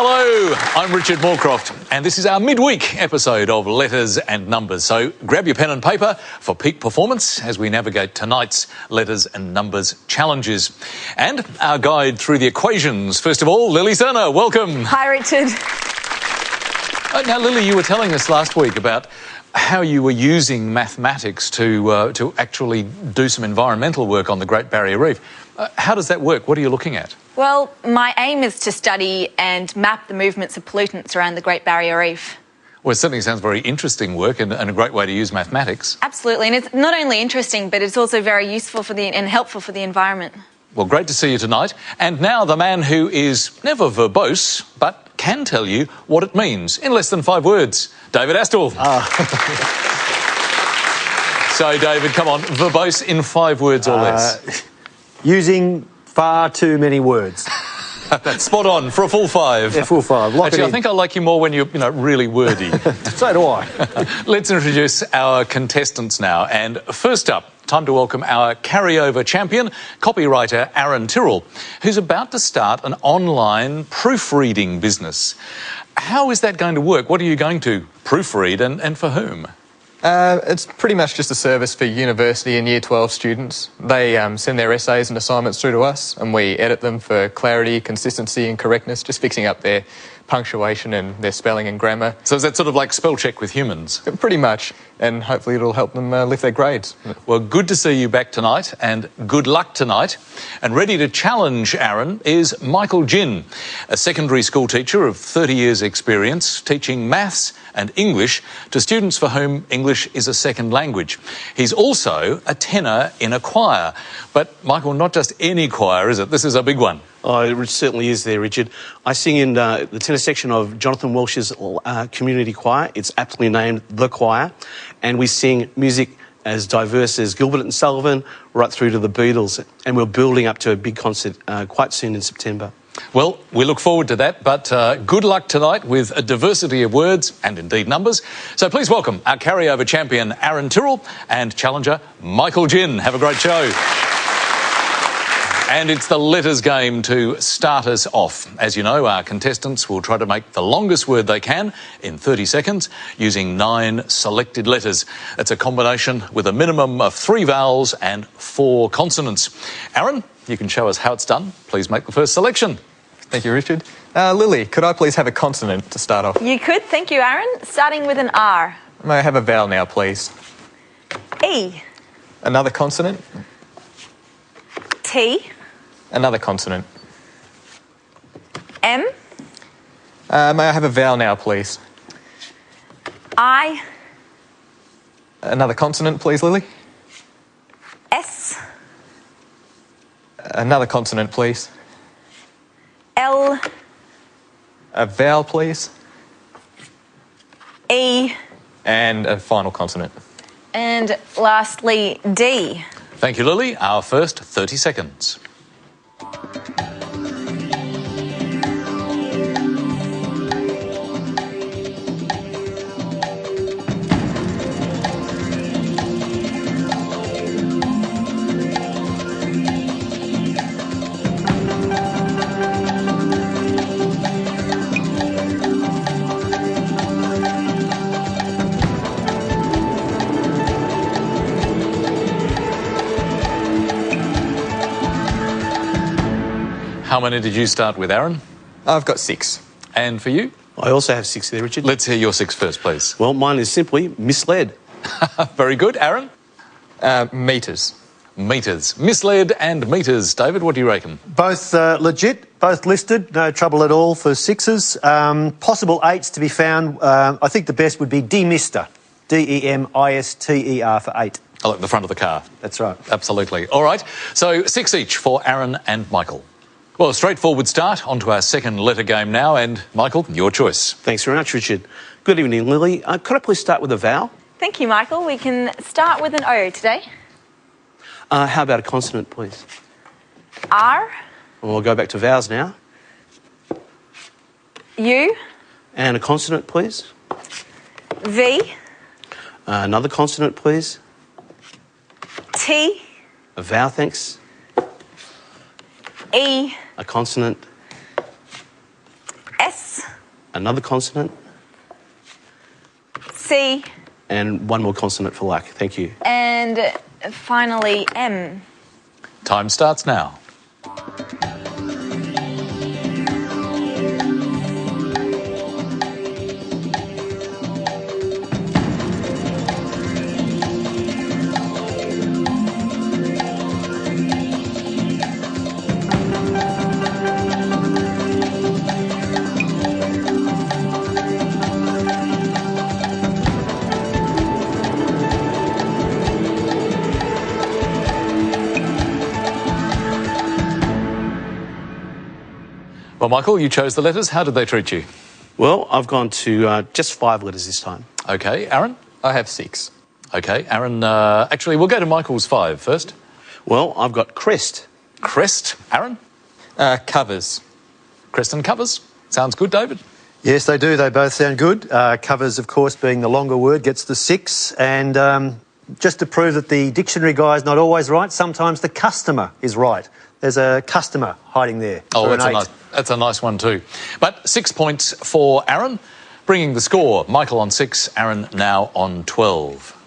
Hello, I'm Richard Moorcroft, and this is our midweek episode of Letters and Numbers. So grab your pen and paper for peak performance as we navigate tonight's Letters and Numbers challenges. And our guide through the equations. First of all, Lily Cerner, welcome. Hi, Richard. Now, Lily, you were telling us last week about how you were using mathematics to actually do some environmental work on the Great Barrier Reef. How does that work? What are you looking at? Well, my aim is to study and map the movements of pollutants around the Great Barrier Reef. Well, it certainly sounds very interesting work and a great way to use mathematics. Absolutely, and it's not only interesting, but it's also very useful and helpful for the environment. Well, great to see you tonight. And now the man who is never verbose, but can tell you what it means in less than 5 words, David Astle. So, David, come on, verbose in 5 words or less. Using far too many words. Spot on, for a full 5. Yeah, full 5. Lock Actually, it I in. think I like you more when you're, really wordy. So do I. Let's introduce our contestants now. And first up, time to welcome our carryover champion, copywriter Aaron Tyrrell, who's about to start an online proofreading business. How is that going to work? What are you going to proofread and for whom? It's pretty much just a service for university and Year 12 students. They send their essays and assignments through to us, and we edit them for clarity, consistency and correctness, just fixing up their punctuation and their spelling and grammar. So is that sort of like spell check with humans? Pretty much, and hopefully it'll help them lift their grades. Well, good to see you back tonight, and good luck tonight. And ready to challenge Aaron is Michael Gin, a secondary school teacher of 30 years' experience teaching maths and English to students for whom English is a second language. He's also a tenor in a choir. But, Michael, not just any choir, is it? This is a big one. Oh, it certainly is there, Richard. I sing in the tenor section of Jonathan Welsh's community choir. It's aptly named The Choir. And we sing music as diverse as Gilbert and Sullivan right through to the Beatles. And we're building up to a big concert quite soon in September. Well, we look forward to that, but good luck tonight with a diversity of words and indeed numbers. So please welcome our carryover champion, Aaron Tyrrell, and challenger, Michael Gin. Have a great show. And it's the letters game to start us off. As you know, our contestants will try to make the longest word they can in 30 seconds using 9 selected letters. It's a combination with a minimum of 3 vowels and 4 consonants. Aaron, you can show us how it's done. Please make the first selection. Thank you, Richard. Lily, could I please have a consonant to start off? You could, thank you, Aaron. Starting with an R. May I have a vowel now, please? E. Another consonant? T. Another consonant. M. May I have a vowel now, please? I. Another consonant, please, Lily? S. Another consonant, please. L. A vowel, please. E. And a final consonant. And lastly, D. Thank you, Lily. Our first 30 seconds. How many did you start with, Aaron? I've got 6. And for you? I also have 6 there, Richard. Let's hear your 6 first, please. Well, mine is simply misled. Very good. Aaron? Meters. Meters. Misled and meters. David, what do you reckon? Both legit, both listed, no trouble at all for 6s. Possible 8s to be found. I think the best would be demister. D-E-M-I-S-T-E-R for 8. I like the front of the car. That's right. Absolutely. All right. So 6 each for Aaron and Michael. Well, a straightforward start. On to our second letter game now. And, Michael, your choice. Thanks very much, Richard. Good evening, Lily. Could I please start with a vowel? Thank you, Michael. We can start with an O today. How about a consonant, please? R. We'll go back to vowels now. U. And a consonant, please. V. Another consonant, please. T. A vowel, thanks. E. A consonant. S. Another consonant. C. And one more consonant for luck. Thank you. And finally, M. Time starts now. Well, Michael, you chose the letters. How did they treat you? Well, I've gone to just 5 letters this time. OK, Aaron? I have 6. OK, Aaron, actually, we'll go to Michael's 5 first. Well, I've got crest. Crest. Aaron? Covers. Crest and covers. Sounds good, David? Yes, they do. They both sound good. Covers, of course, being the longer word, gets the 6. And just to prove that the dictionary guy is not always right, sometimes the customer is right. There's a customer hiding there. Oh, for an 8. that's a nice one too. But 6 points for Aaron, bringing the score. Michael on 6, Aaron now on 12.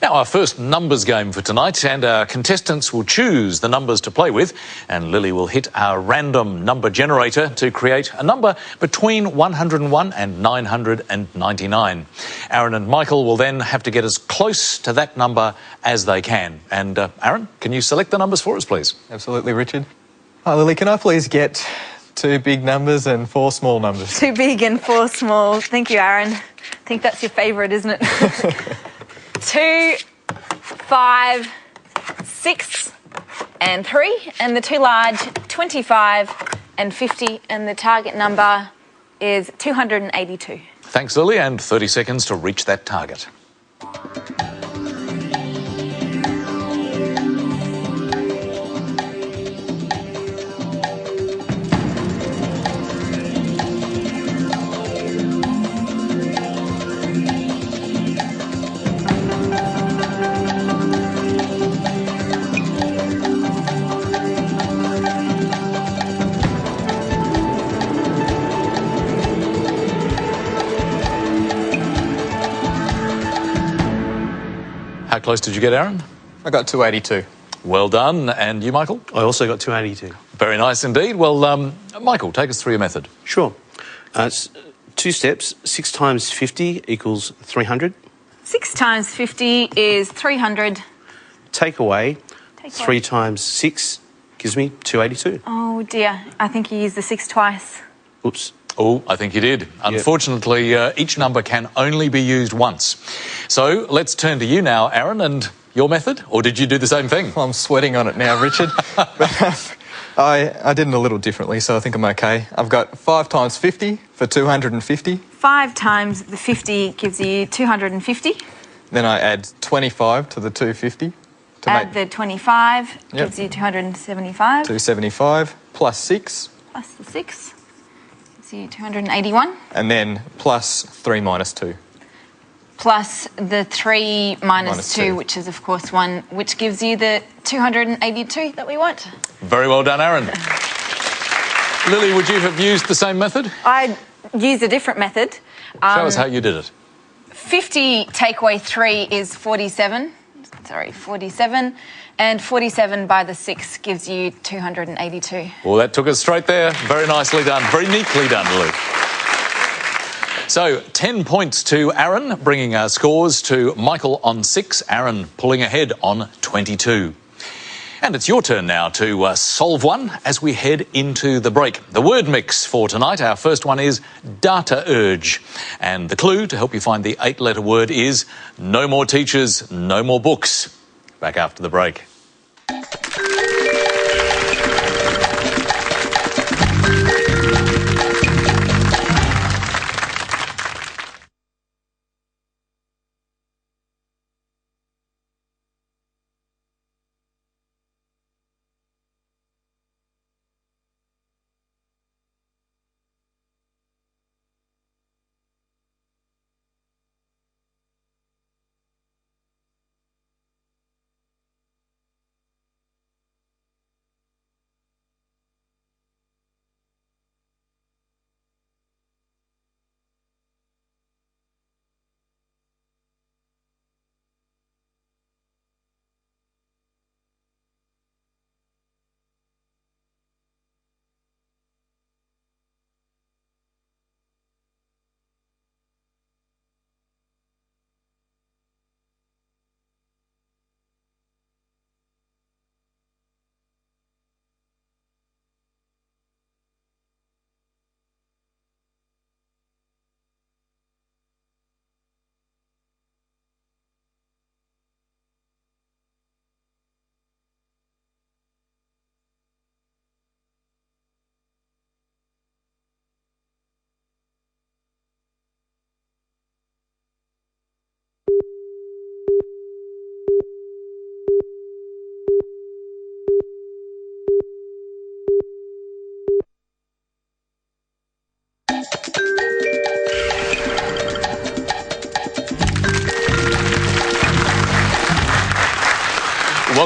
Now, our first numbers game for tonight, and our contestants will choose the numbers to play with, and Lily will hit our random number generator to create a number between 101 and 999. Aaron and Michael will then have to get as close to that number as they can. And Aaron, can you select the numbers for us, please? Absolutely, Richard. Hi, Lily, can I please get 2 big numbers and 4 small numbers? 2 big and 4 small. Thank you, Aaron. I think that's your favourite, isn't it? 2, 5, 6 and 3, and the 2 large, 25 and 50, and the target number is 282. Thanks, Lily, and 30 seconds to reach that target. How close did you get, Aaron? I got 282. Well done. And you, Michael? I also got 282. Very nice indeed. Well, Michael, take us through your method. Sure. It's 2 steps. 6 times 50 equals 300. 6 times 50 is 300. Take away Take 3 away. times 6 gives me 282. Oh dear, I think you used the 6 twice. Oops. Oh, I think you did. Unfortunately, each number can only be used once. So let's turn to you now, Aaron, and your method. Or did you do the same thing? I'm sweating on it now, Richard. But, I did it a little differently, so I think I'm okay. I've got 5 times 50 for 250. 5 times the 50 gives you 250. Then I add 25 to the 250. To Add make the 25, gives you 275. 275 plus 6. Plus the 6 gives you 281. And then plus 3 minus 2. Plus the 3 minus Minus 2, 2. which is of course 1, which gives you the 282 that we want. Very well done, Aaron. Lily, would you have used the same method? I used a different method. Show us how you did it. 50 take away 3 is 47. Sorry, 47. And 47 by the 6 gives you 282. Well, that took us straight there. Very nicely done. Very neatly done, Lily. So, 10 points to Aaron, bringing our scores to Michael on 6, Aaron pulling ahead on 22. And it's your turn now to solve one as we head into the break. The word mix for tonight, our first one is data urge. And the clue to help you find the 8-letter word is no more teachers, no more books. Back after the break.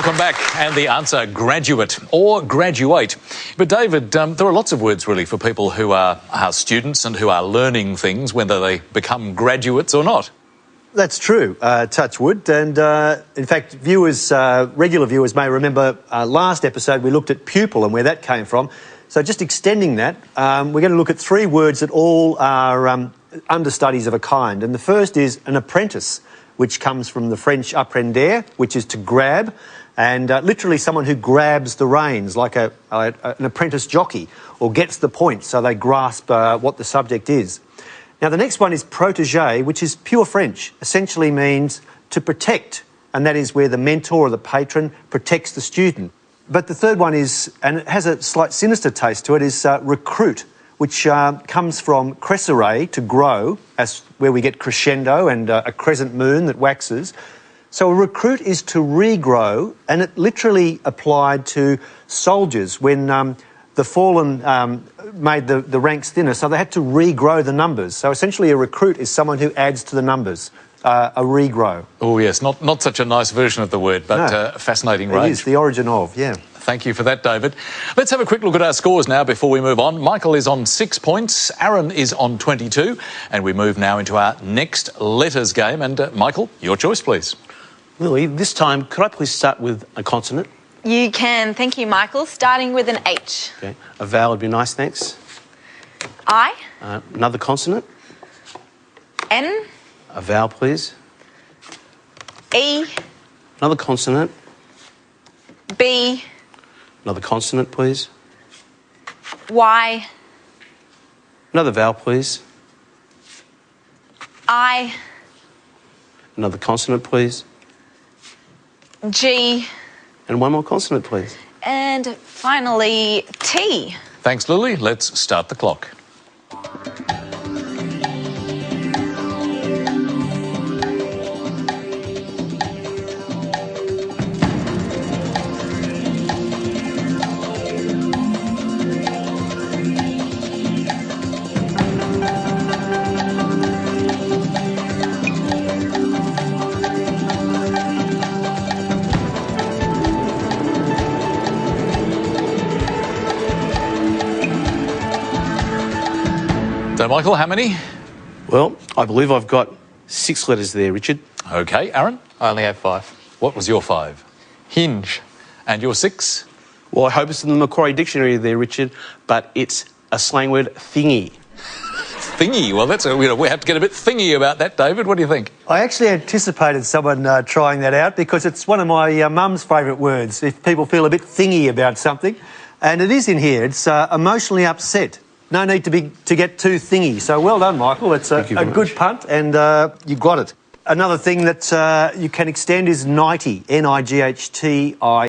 Welcome back. And the answer, graduate or graduate. But David, there are lots of words really for people who are students and who are learning things, whether they become graduates or not. That's true, touch wood. And in fact, viewers, regular viewers may remember last episode we looked at pupil and where that came from. So just extending that, we're going to look at three words that all are understudies of a kind. And the first is an apprentice, which comes from the French apprendre, which is to grab, and literally someone who grabs the reins, like an apprentice jockey, or gets the point so they grasp what the subject is. Now, the next one is protégé, which is pure French, essentially means to protect, and that is where the mentor or the patron protects the student. But the third one is, and it has a slight sinister taste to it, is recruit, which comes from crescere, to grow, as where we get crescendo and a crescent moon that waxes. So a recruit is to regrow, and it literally applied to soldiers when the fallen made the ranks thinner, so they had to regrow the numbers. So essentially a recruit is someone who adds to the numbers, a regrow. Oh yes, not such a nice version of the word, but No. fascinating It range. is the origin of, yeah. Thank you for that, David. Let's have a quick look at our scores now before we move on. Michael is on 6 points, Aaron is on 22, and we move now into our next letters game. And Michael, your choice, please. Lily, this time, could I please start with a consonant? You can. Thank you, Michael. Starting with an H. Okay. A vowel would be nice, thanks. I. Another consonant. N. A vowel, please. E. Another consonant. B. Another consonant, please. Y. Another vowel, please. I. Another consonant, please. G. And one more consonant, please. And finally, T. Thanks, Lily. Let's start the clock. So, Michael, how many? Well, I believe I've got 6 letters there, Richard. Okay, Aaron, I only have 5. what was your 5? Hinge. And your 6? Well, I hope it's in the Macquarie Dictionary there, Richard, but it's a slang word, thingy. Thingy. Well, we have to get a bit thingy about that, David. What do you think? I actually anticipated someone trying that out because it's one of my mum's favourite words, if people feel a bit thingy about something. And it is in here. It's emotionally upset. No need to get too thingy. So well done, Michael. It's a good punt and you got it. Another thing that you can extend is nighty, Nighti.